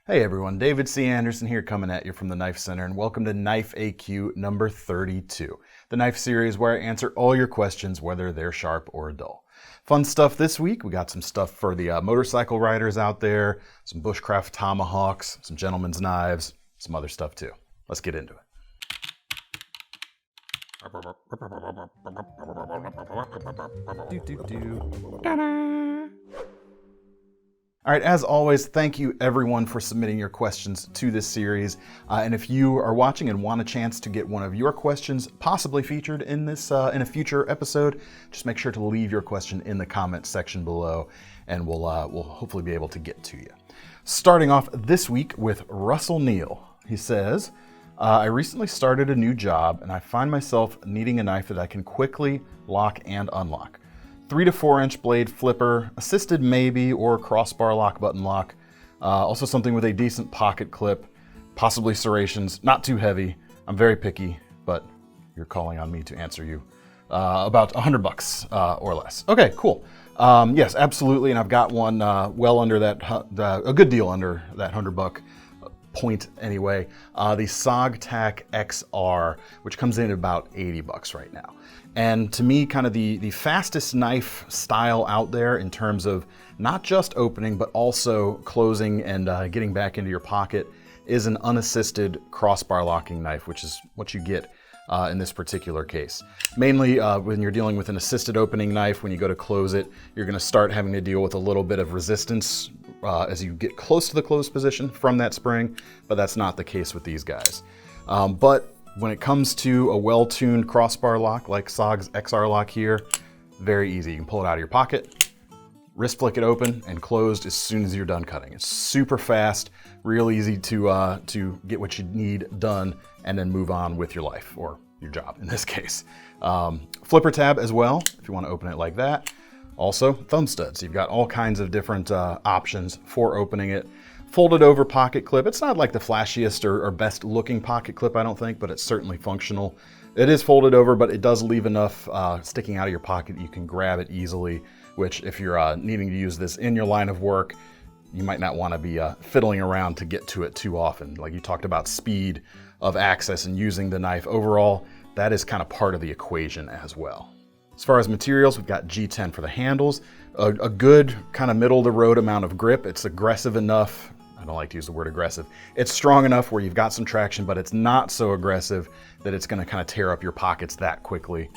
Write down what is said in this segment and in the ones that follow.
Hey everyone, David C. Anderson here coming at you from the Knife Center, and welcome to Knife AQ number 32, the knife series where I answer all your questions whether they're sharp or dull. Fun stuff this week. We got some stuff for the motorcycle riders out there, some Bushcraft Tomahawks, some gentleman's knives, some other stuff too. Let's get into it. All right, as always, thank you everyone for submitting your questions to this series. And if you are watching and want a chance to get one of your questions possibly featured in this in a future episode, just make sure to leave your question in the comment section below, and we'll hopefully be able to get to you. Starting off this week with Russell Neal. He says, I recently started a new job and I find myself needing a knife that I can quickly lock and unlock. 3 to 4 inch blade flipper, assisted maybe, or crossbar lock button lock. Also something with a decent pocket clip, possibly serrations, not too heavy. I'm very picky, but you're calling on me to answer you. About $100 or less. Okay, cool. Yes, absolutely, and I've got one well under that, a good deal under that $100 point anyway. The SOG XR, which comes in at about $80 right now. And to me, kind of the fastest knife style out there in terms of not just opening, but also closing and getting back into your pocket is an unassisted crossbar locking knife, which is what you get in this particular case. Mainly when you're dealing with an assisted opening knife, when you go to close it, you're gonna start having to deal with a little bit of resistance as you get close to the closed position from that spring, but that's not the case with these guys. But when it comes to a well-tuned crossbar lock like SOG's XR lock here, very easy. You can pull it out of your pocket, wrist flick it open, and closed as soon as you're done cutting. It's super fast, real easy to get what you need done and then move on with your life, or your job in this case. Flipper tab as well, if you want to open it like that. Also, thumb studs. You've got all kinds of different options for opening it. Folded over pocket clip. It's not like the flashiest or best looking pocket clip, I don't think, but it's certainly functional. It is folded over, but it does leave enough sticking out of your pocket that you can grab it easily, which if you're needing to use this in your line of work, you might not want to be fiddling around to get to it too often. Like you talked about speed of access and using the knife overall, that is kind of part of the equation as well. As far as materials, we've got G10 for the handles, a good kind of middle of the road amount of grip. It's aggressive enough. I don't like to use the word aggressive. It's strong enough where you've got some traction, but it's not so aggressive that it's gonna kind of tear up your pockets that quickly.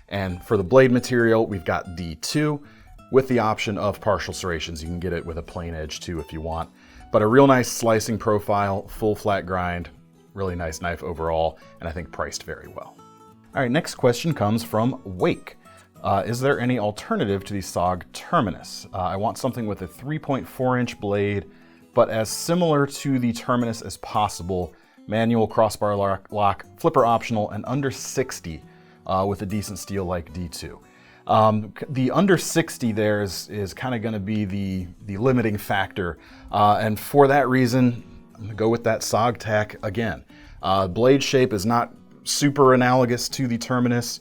And for the blade material, we've got D2 with the option of partial serrations. You can get it with a plain edge too if you want. But a real nice slicing profile, full flat grind, really nice knife overall, and I think priced very well. All right, next question comes from Wake. Is there any alternative to the SOG Terminus? I want something with a 3.4 inch blade, but as similar to the Terminus as possible. Manual, crossbar lock, flipper optional, and under 60 with a decent steel like D2. The under 60 there is kind of going to be the limiting factor, and for that reason, I'm going to go with that SOG tack again. Blade shape is not super analogous to the Terminus.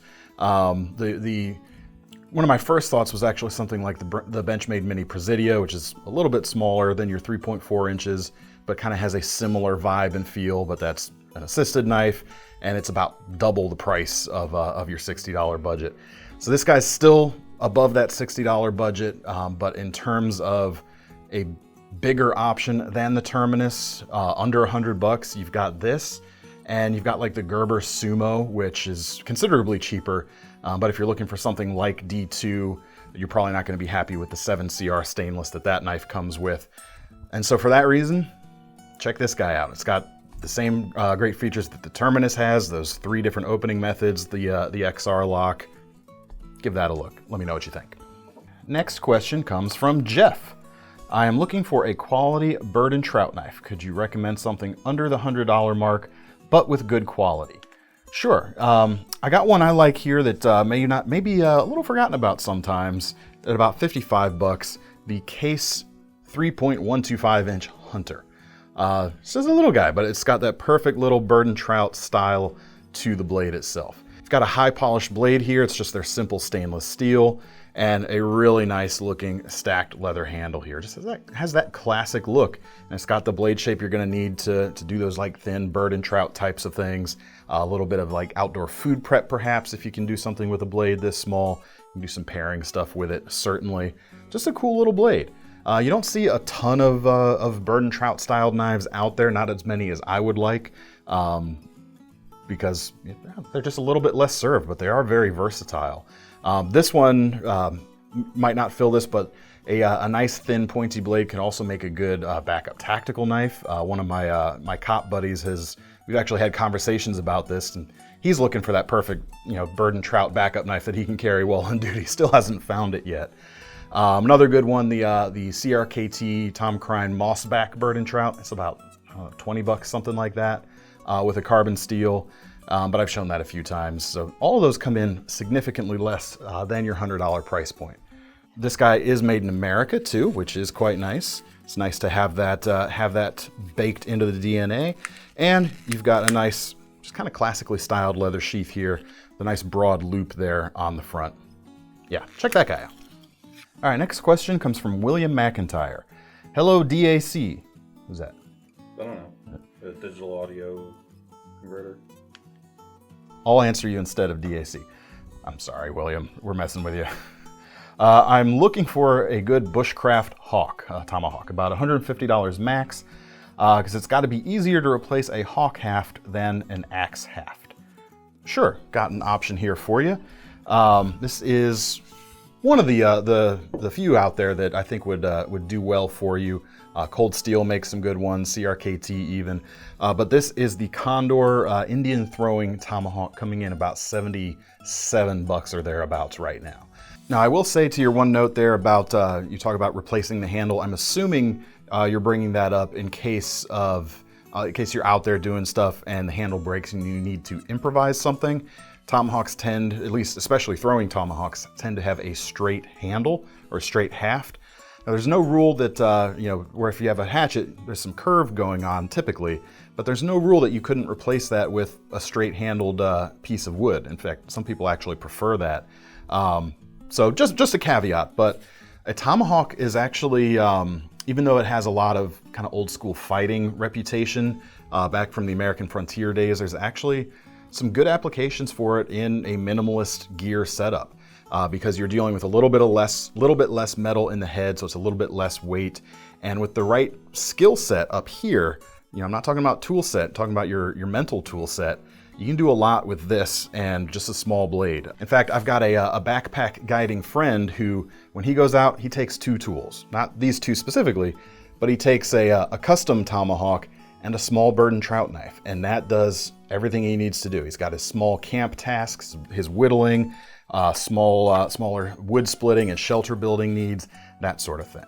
One of my first thoughts was actually something like the Benchmade Mini Presidio, which is a little bit smaller than your 3.4 inches, but kind of has a similar vibe and feel, but that's an assisted knife, and it's about double the price of your $60 budget. So this guy's still above that $60 budget, but in terms of a bigger option than the Terminus, under $100, you've got this, and you've got like the Gerber Sumo, which is considerably cheaper. But if you're looking for something like D2, you're probably not going to be happy with the 7CR stainless that knife comes with. And so for that reason, check this guy out. It's got the same great features that the Terminus has, those 3 different opening methods, the XR lock. Give that a look. Let me know what you think. Next question comes from Jeff. I am looking for a quality bird and trout knife. Could you recommend something under the $100 mark, but with good quality? Sure. I got one I like here that maybe a little forgotten about sometimes at about $55. The Case 3.125 inch Hunter. This is a little guy, but it's got that perfect little bird and trout style to the blade itself. It's got a high polished blade here. It's just their simple stainless steel. and a really nice looking stacked leather handle here. Just has that classic look, and it's got the blade shape you're going to need to do those like thin bird and trout types of things. A little bit of like outdoor food prep perhaps, if you can do something with a blade this small. You can do some pairing stuff with it, certainly. Just a cool little blade. You don't see a ton of bird and trout styled knives out there, not as many as I would like, because they're just a little bit less served, but they are very versatile. This one might not fill this, but a nice thin pointy blade can also make a good backup tactical knife. One of my cop buddies we've actually had conversations about this, and he's looking for that perfect, bird and trout backup knife that he can carry while on duty. Still hasn't found it yet. Another good one, the CRKT Tom Crine Mossback bird and trout. It's about $20, something like that, with a carbon steel. But I've shown that a few times. So all of those come in significantly less than your $100 price point. This guy is made in America too, which is quite nice. It's nice to have that baked into the DNA. And you've got a nice, just kind of classically styled leather sheath here. The nice broad loop there on the front. Yeah, check that guy out. All right, next question comes from William McIntyre. Hello, DAC. Who's that? I don't know. A digital audio converter. I'll answer you instead of DAC. I'm sorry, William. We're messing with you. I'm looking for a good Bushcraft Hawk, Tomahawk, about $150 max, because it's got to be easier to replace a Hawk haft than an axe haft. Sure, got an option here for you. This is one of the few out there that I think would do well for you. Cold Steel makes some good ones, CRKT even. But this is the Condor Indian throwing Tomahawk, coming in about $77 or thereabouts right now. Now I will say to your one note there about, you talk about replacing the handle, I'm assuming you're bringing that up in case you're out there doing stuff and the handle breaks and you need to improvise something. Tomahawks tend, at least especially throwing Tomahawks, tend to have a straight handle or straight haft. Now there's no rule that, where if you have a hatchet, there's some curve going on typically, but there's no rule that you couldn't replace that with a straight handled piece of wood. In fact, some people actually prefer that. So just a caveat, but a Tomahawk is actually, even though it has a lot of kind of old school fighting reputation back from the American frontier days, there's actually some good applications for it in a minimalist gear setup. Because you're dealing with a little bit less metal in the head, so it's a little bit less weight. And with the right skill set up here, I'm not talking about tool set, I'm talking about your mental tool set. You can do a lot with this and just a small blade. In fact, I've got a backpack guiding friend who, when he goes out, he takes two tools. Not these two specifically, but he takes a custom Tomahawk and a small bird and trout knife. And that does everything he needs to do. He's got his small camp tasks, his whittling, smaller wood splitting and shelter building needs, that sort of thing.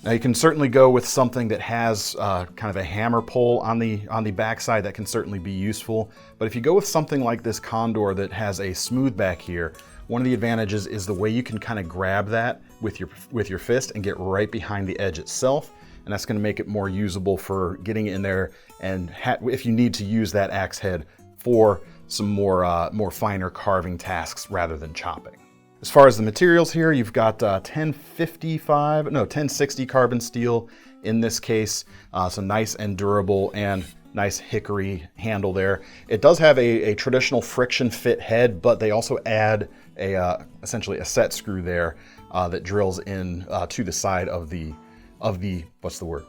Now you can certainly go with something that has kind of a hammer pole on the backside. That can certainly be useful. But if you go with something like this Condor that has a smooth back here, one of the advantages is the way you can kind of grab that with your fist and get right behind the edge itself. And that's going to make it more usable for getting in there and if you need to use that axe head for some more finer carving tasks rather than chopping. As far as the materials here, you've got 1060 carbon steel in this case, so nice and durable and nice hickory handle there. It does have a traditional friction fit head, but they also add essentially a set screw there that drills in to the side of the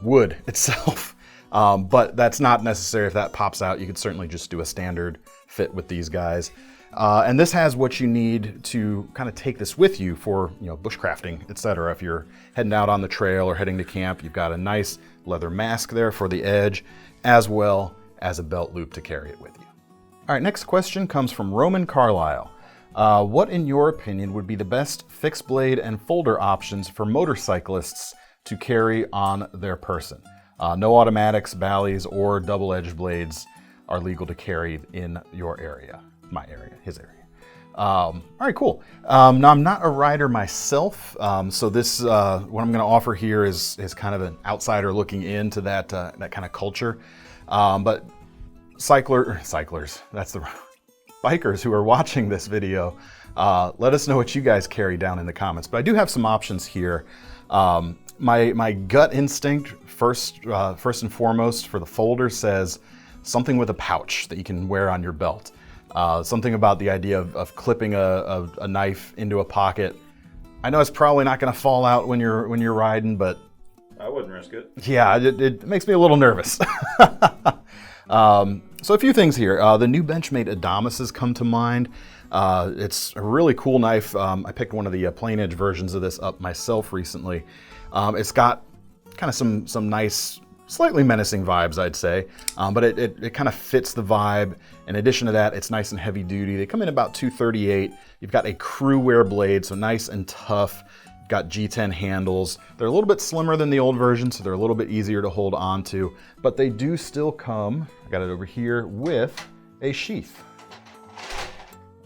wood itself. But that's not necessary. If that pops out, you could certainly just do a standard fit with these guys. And this has what you need to kind of take this with you for, bushcrafting, etc. If you're heading out on the trail or heading to camp, you've got a nice leather mask there for the edge, as well as a belt loop to carry it with you. All right, next question comes from Roman Carlisle. What, in your opinion, would be the best fixed blade and folder options for motorcyclists to carry on their person? No automatics, ballies, or double-edged blades are legal to carry in your area. My area, his area. All right, cool. Now, I'm not a rider myself, so this, what I'm going to offer here is kind of an outsider looking into that kind of culture. But cyclers, that's the bikers who are watching this video, Let us know what you guys carry down in the comments. But I do have some options here. My gut instinct, first and foremost, for the folder says something with a pouch that you can wear on your belt. Something about the idea of clipping a knife into a pocket. I know it's probably not going to fall out when you're riding, but I wouldn't risk it. yeah, it makes me a little nervous. So a few things here. The new Benchmade Adamas come to mind. It's a really cool knife. I picked one of the plain edge versions of this up myself recently. It's got kind of some nice, slightly menacing vibes, I'd say, but it kind of fits the vibe. In addition to that, it's nice and heavy duty. They come in about 238. You've got a crew wear blade, so nice and tough. You've got G10 handles. They're a little bit slimmer than the old version, so they're a little bit easier to hold on to, but they do still come, I got it over here, with a sheath.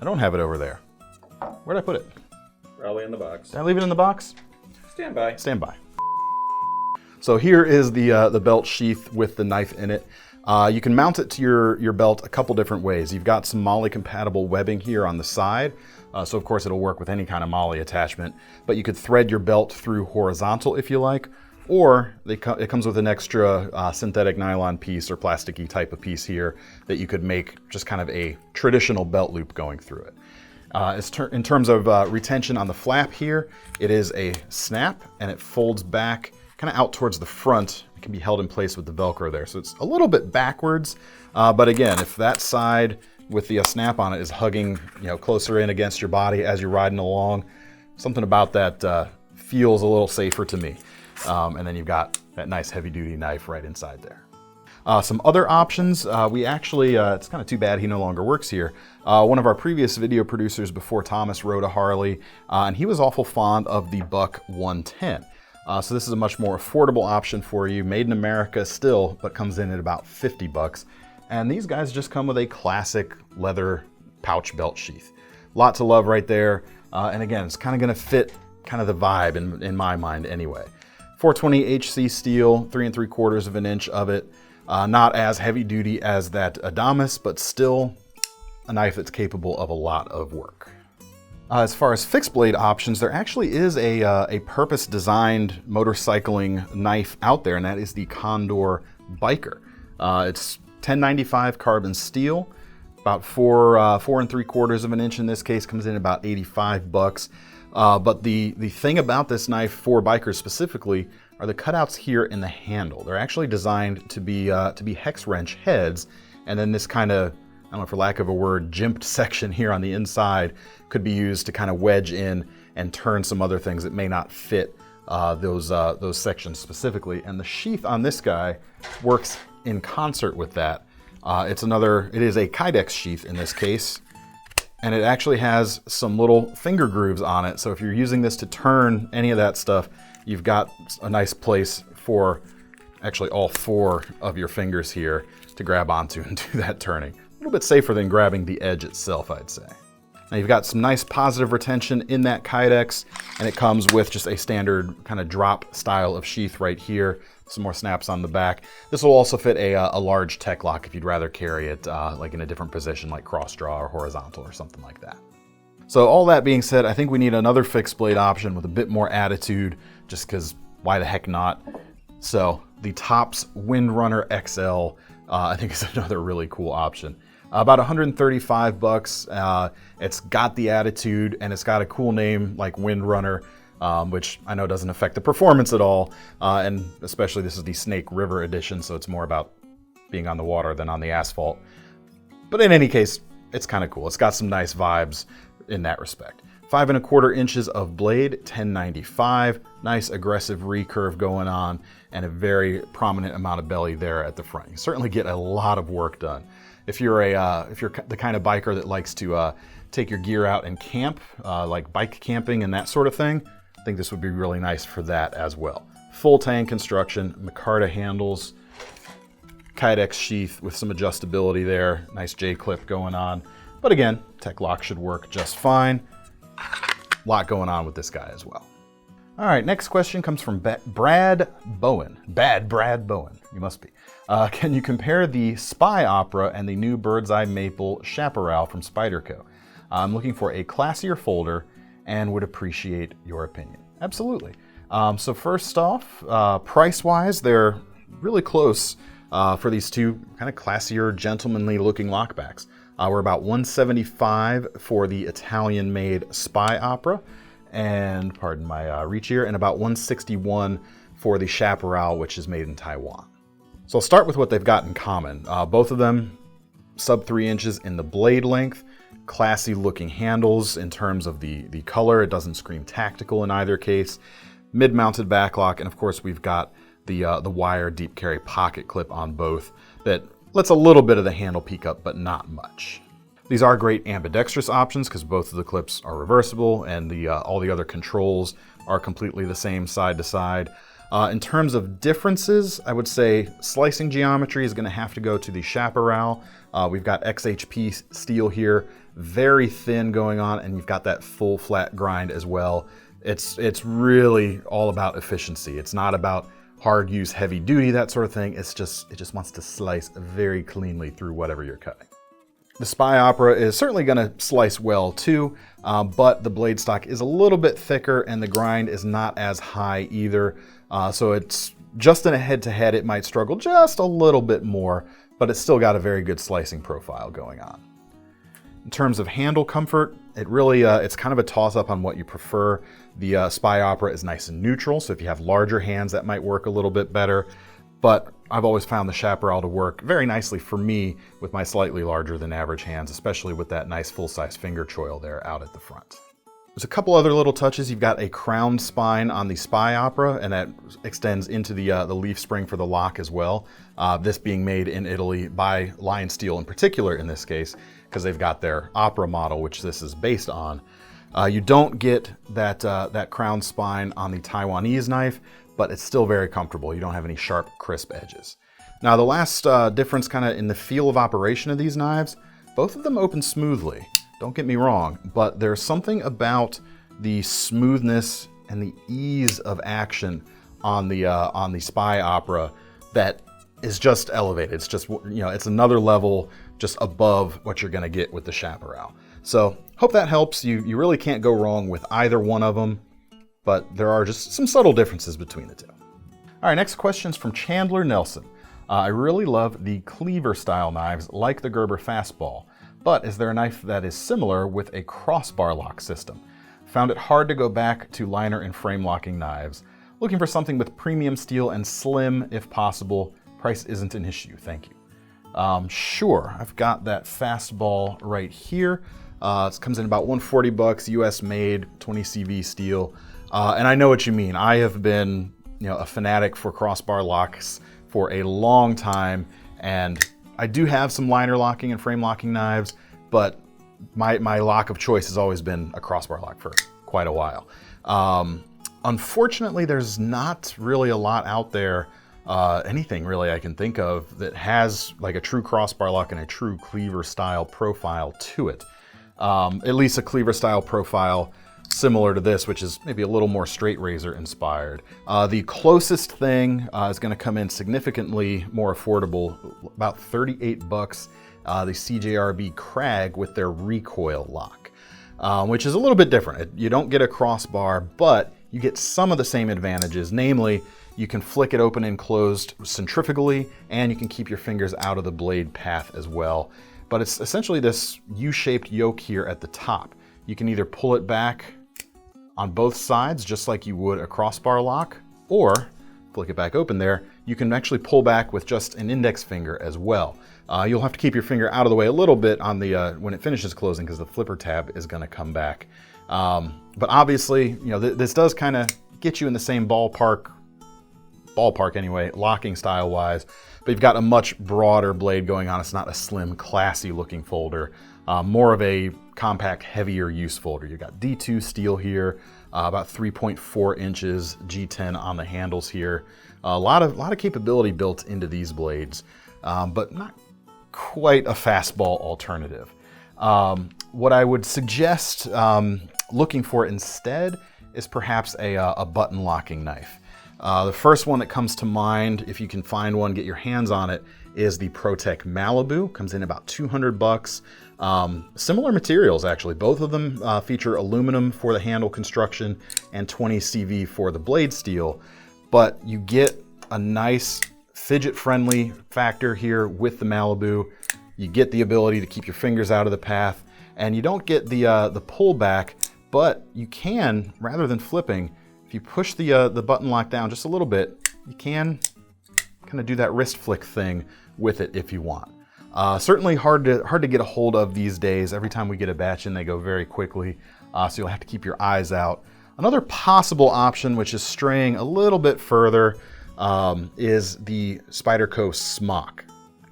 I don't have it over there. Where'd I put it? Probably in the box. Did I leave it in the box? Stand by. Stand by. So here is the belt sheath with the knife in it. You can mount it to your belt a couple different ways. You've got some MOLLE compatible webbing here on the side. So of course it'll work with any kind of MOLLE attachment, but you could thread your belt through horizontal if you like, or it comes with an extra synthetic nylon piece or plasticky type of piece here that you could make just kind of a traditional belt loop going through it. In terms of retention on the flap here, it is a snap and it folds back kind of out towards the front. It can be held in place with the Velcro there. So it's a little bit backwards, but again, if that side with the snap on it is hugging closer in against your body as you're riding along, something about that feels a little safer to me. And then you've got that nice heavy duty knife right inside there. Some other options, we actually, it's kind of too bad he no longer works here. One of our previous video producers before Thomas rode a Harley, and he was awful fond of the Buck 110. So this is a much more affordable option for you, made in America still, but comes in at about 50 bucks. And these guys just come with a classic leather pouch belt sheath. Lot to love right there. And again, it's kind of gonna fit kind of the vibe in my mind anyway. 420 HC steel, 3 3/4 of an inch of it. Not as heavy duty as that Adamas, but still a knife that's capable of a lot of work. As far as fixed blade options, there actually is a purpose-designed motorcycling knife out there, and that is the Condor Biker. It's 1095 carbon steel, about 4 3/4 of an inch in this case, comes in about 85 bucks. But the thing about this knife for bikers specifically are the cutouts here in the handle. They're actually designed to be hex wrench heads, and then this kind of, I don't know, for lack of a word, jimped section here on the inside could be used to kind of wedge in and turn some other things that may not fit those sections specifically. And the sheath on this guy works in concert with that. It is a Kydex sheath in this case, and it actually has some little finger grooves on it. So if you're using this to turn any of that stuff, you've got a nice place for actually all 4 of your fingers here to grab onto and do that turning. A little bit safer than grabbing the edge itself, I'd say. Now you've got some nice positive retention in that Kydex, and it comes with just a standard kind of drop style of sheath right here. Some more snaps on the back. This will also fit a large tech lock if you'd rather carry it like in a different position, like cross draw or horizontal or something like that. So all that being said, I think we need another fixed blade option with a bit more attitude, just because why the heck not? So the Tops Windrunner XL, I think is another really cool option. About 135 bucks. It's got the attitude and it's got a cool name like Windrunner, which I know doesn't affect the performance at all. And especially this is the Snake River edition, so it's more about being on the water than on the asphalt. But in any case, it's kind of cool. It's got some nice vibes in that respect. 5 1/4 inches of blade, 1095, nice aggressive recurve going on, and a very prominent amount of belly there at the front. You certainly get a lot of work done. If you're the kind of biker that likes to take your gear out and camp, like bike camping and that sort of thing, I think this would be really nice for that as well. Full tang construction, micarta handles, Kydex sheath with some adjustability there, nice J-clip going on. But again, tech lock should work just fine. A lot going on with this guy as well. All right, next question comes from Brad Bowen. Brad Bowen, you must be. Can you compare the SpyOpera and the new Bird's Eye Maple Chaparral from Spyderco? I'm looking for a classier folder and would appreciate your opinion. Absolutely. So first off, price-wise, they're really close for these two kind of classier, gentlemanly looking lockbacks. We're about $175 for the Italian-made SpyOpera, and pardon my reach here, and about $161 for the Chaparral, which is made in Taiwan. So I'll start with what they've got in common. Both of them sub 3 inches in the blade length, classy looking handles in terms of the color. It doesn't scream tactical in either case. Mid-mounted backlock, and of course we've got the wire deep carry pocket clip on both that lets a little bit of the handle peek up, but not much. These are great ambidextrous options because both of the clips are reversible, and all the other controls are completely the same side to side. In terms of differences, I would say slicing geometry is going to have to go to the Chaparral. We've got XHP steel here, very thin going on, and you've got that full flat grind as well. It's really all about efficiency. It's not about hard use, heavy duty, that sort of thing. It just wants to slice very cleanly through whatever you're cutting. The SpyOpera is certainly going to slice well too, but the blade stock is a little bit thicker and the grind is not as high either. So it's just in a head-to-head, it might struggle just a little bit more, but it's still got a very good slicing profile going on. In terms of handle comfort, it's kind of a toss-up on what you prefer. The SpyOpera is nice and neutral, so if you have larger hands, that might work a little bit better. But I've always found the Chaparral to work very nicely for me with my slightly larger than average hands, especially with that nice full-size finger choil there out at the front. There's a couple other little touches. You've got a crowned spine on the SpyOpera, and that extends into the leaf spring for the lock as well. This being made in Italy by Lion Steel in particular in this case, because they've got their Opera model, which this is based on. You don't get that crowned spine on the Taiwanese knife, but it's still very comfortable. You don't have any sharp, crisp edges. Now the last difference kind of in the feel of operation of these knives, both of them open smoothly. Don't get me wrong, but there's something about the smoothness and the ease of action on the SpyOpera that is just elevated. It's just, it's another level just above what you're gonna get with the Chaparral. So hope that helps. You really can't go wrong with either one of them, but there are just some subtle differences between the two. All right, next question's from Chandler Nelson. I really love the cleaver style knives like the Gerber Fastball, but is there a knife that is similar with a crossbar lock system? Found it hard to go back to liner and frame locking knives. Looking for something with premium steel and slim if possible. Price isn't an issue, thank you. Sure, I've got that Fastball right here. It comes in about $140, US made, 20 CV steel. And I know what you mean. I have been a fanatic for crossbar locks for a long time, and I do have some liner locking and frame locking knives, but my lock of choice has always been a crossbar lock for quite a while. Unfortunately, there's not really a lot out there, anything really I can think of that has like a true crossbar lock and a true cleaver style profile to it. At least a cleaver style profile similar to this, which is maybe a little more straight razor inspired. The closest thing is going to come in significantly more affordable, about $38, the CJRB Crag with their recoil lock, which is a little bit different. You don't get a crossbar, but you get some of the same advantages, namely you can flick it open and closed centrifugally, and you can keep your fingers out of the blade path as well. But it's essentially this U-shaped yoke here at the top. You can either pull it back on both sides, just like you would a crossbar lock, or flick it back open there, you can actually pull back with just an index finger as well. You'll have to keep your finger out of the way a little bit on the when it finishes closing, because the flipper tab is going to come back. But obviously, this does kind of get you in the same ballpark anyway, locking style wise, but you've got a much broader blade going on. It's not a slim, classy looking folder, more of a compact, heavier use folder. You've got D2 steel here, about 3.4 inches, G10 on the handles here. A lot of capability built into these blades, but not quite a fastball alternative. What I would suggest looking for instead is perhaps a button locking knife. The first one that comes to mind, if you can find one, get your hands on it, is the ProTech Malibu. Comes in about $200. Similar materials, actually. Both of them feature aluminum for the handle construction and 20 CV for the blade steel. But you get a nice fidget-friendly factor here with the Malibu. You get the ability to keep your fingers out of the path, and you don't get the pullback, but you can, rather than flipping, if you push the button lock down just a little bit, you can kind of do that wrist flick thing with it if you want. Certainly hard to get a hold of these days. Every time we get a batch in, they go very quickly, so you'll have to keep your eyes out. Another possible option, which is straying a little bit further, is the Spyderco Smock.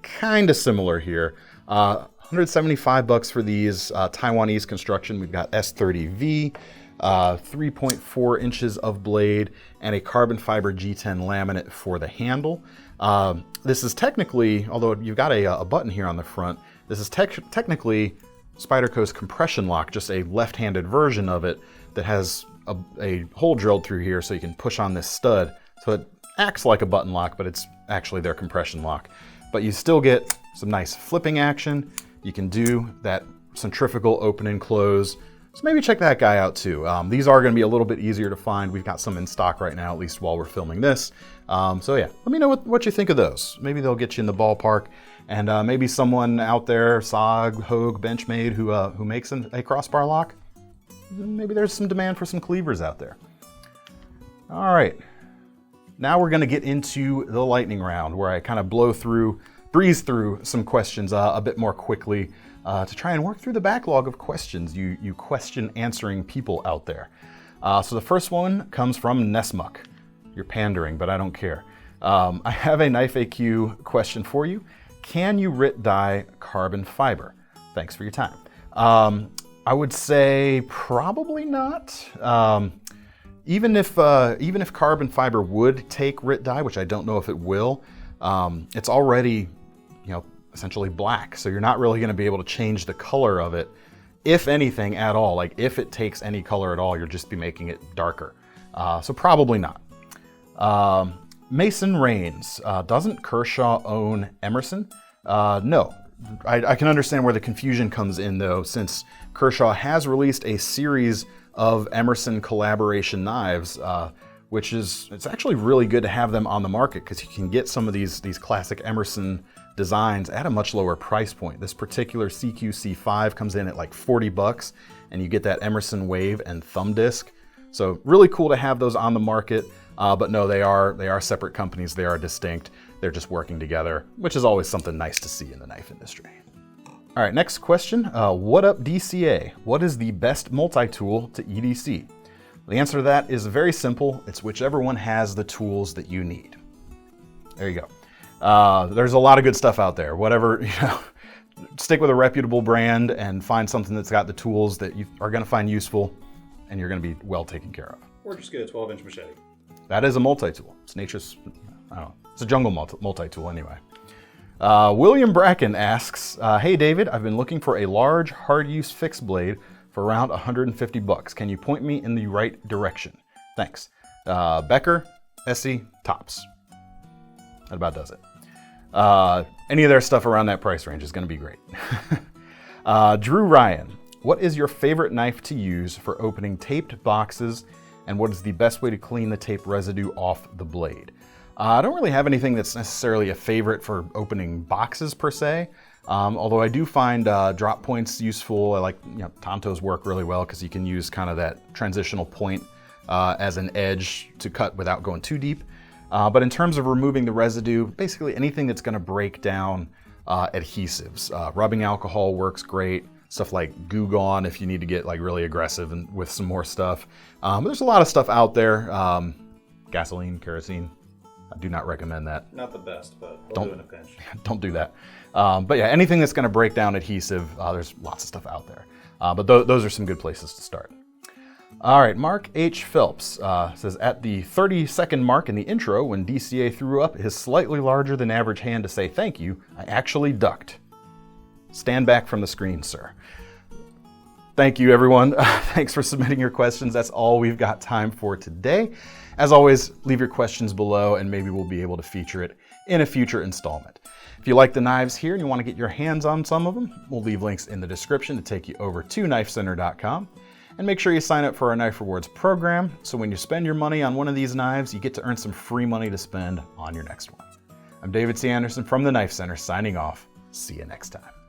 Kind of similar here. $175 for these, Taiwanese construction. We've got S30V, 3.4 inches of blade, and a carbon fiber G10 laminate for the handle. This is technically, although you've got a button here on the front, this is technically Spyderco's compression lock, just a left-handed version of it that has a hole drilled through here so you can push on this stud. So it acts like a button lock, but it's actually their compression lock. But you still get some nice flipping action. You can do that centrifugal open and close. So maybe check that guy out too. These are gonna be a little bit easier to find. We've got some in stock right now, at least while we're filming this. So yeah, let me know what you think of those. Maybe they'll get you in the ballpark. And maybe someone out there, SOG, Hogue, Benchmade, who makes a crossbar lock, maybe there's some demand for some cleavers out there. All right, now we're gonna get into the lightning round, where I kind of breeze through some questions a bit more quickly to try and work through the backlog of questions, you question answering people out there. So the first one comes from Nesmuck. You're pandering, but I don't care. I have a Knife AQ question for you. Can you RIT dye carbon fiber? Thanks for your time. I would say probably not. Even if carbon fiber would take RIT dye, which I don't know if it will, it's already, essentially black. So you're not really going to be able to change the color of it, if anything at all. Like if it takes any color at all, you'll just be making it darker. So probably not. Mason Rains, doesn't Kershaw own Emerson? No. I can understand where the confusion comes in though, since Kershaw has released a series of Emerson collaboration knives, it's actually really good to have them on the market because you can get some of these classic Emerson designs at a much lower price point. This particular CQC5 comes in at like $40, and you get that Emerson Wave and thumb disc. So really cool to have those on the market. But no, they are separate companies. They are distinct. They're just working together, which is always something nice to see in the knife industry. All right, next question. What up DCA? What is the best multi-tool to EDC? The answer to that is very simple. It's whichever one has the tools that you need. There you go. There's a lot of good stuff out there. Whatever, stick with a reputable brand and find something that's got the tools that you are going to find useful and you're going to be well taken care of. Or just get a 12-inch machete. That is a multi-tool. It's nature's, I don't know, it's a jungle multi-tool anyway. William Bracken asks, hey David, I've been looking for a large hard-use fixed blade for around $150. Can you point me in the right direction? Thanks. Becker, Essie, Tops. That about does it. Any of their stuff around that price range is going to be great. Drew Ryan, what is your favorite knife to use for opening taped boxes, and what is the best way to clean the tape residue off the blade? I don't really have anything that's necessarily a favorite for opening boxes per se, although I do find drop points useful. I like, Tontos work really well because you can use kind of that transitional point as an edge to cut without going too deep. But in terms of removing the residue, basically anything that's going to break down adhesives. Rubbing alcohol works great. Stuff like Goo Gone if you need to get like really aggressive and with some more stuff. But there's a lot of stuff out there. Gasoline, kerosene. I do not recommend that. Not the best, but we'll do in a pinch. Don't do that. But yeah, anything that's going to break down adhesive, there's lots of stuff out there. But those are some good places to start. All right, Mark H. Phelps says, at the 30-second mark in the intro, when DCA threw up his slightly larger than average hand to say thank you, I actually ducked. Stand back from the screen, sir. Thank you, everyone. Thanks for submitting your questions. That's all we've got time for today. As always, leave your questions below and maybe we'll be able to feature it in a future installment. If you like the knives here and you want to get your hands on some of them, we'll leave links in the description to take you over to KnifeCenter.com. And make sure you sign up for our Knife Rewards program, so when you spend your money on one of these knives, you get to earn some free money to spend on your next one. I'm David C. Anderson from the Knife Center signing off. See you next time.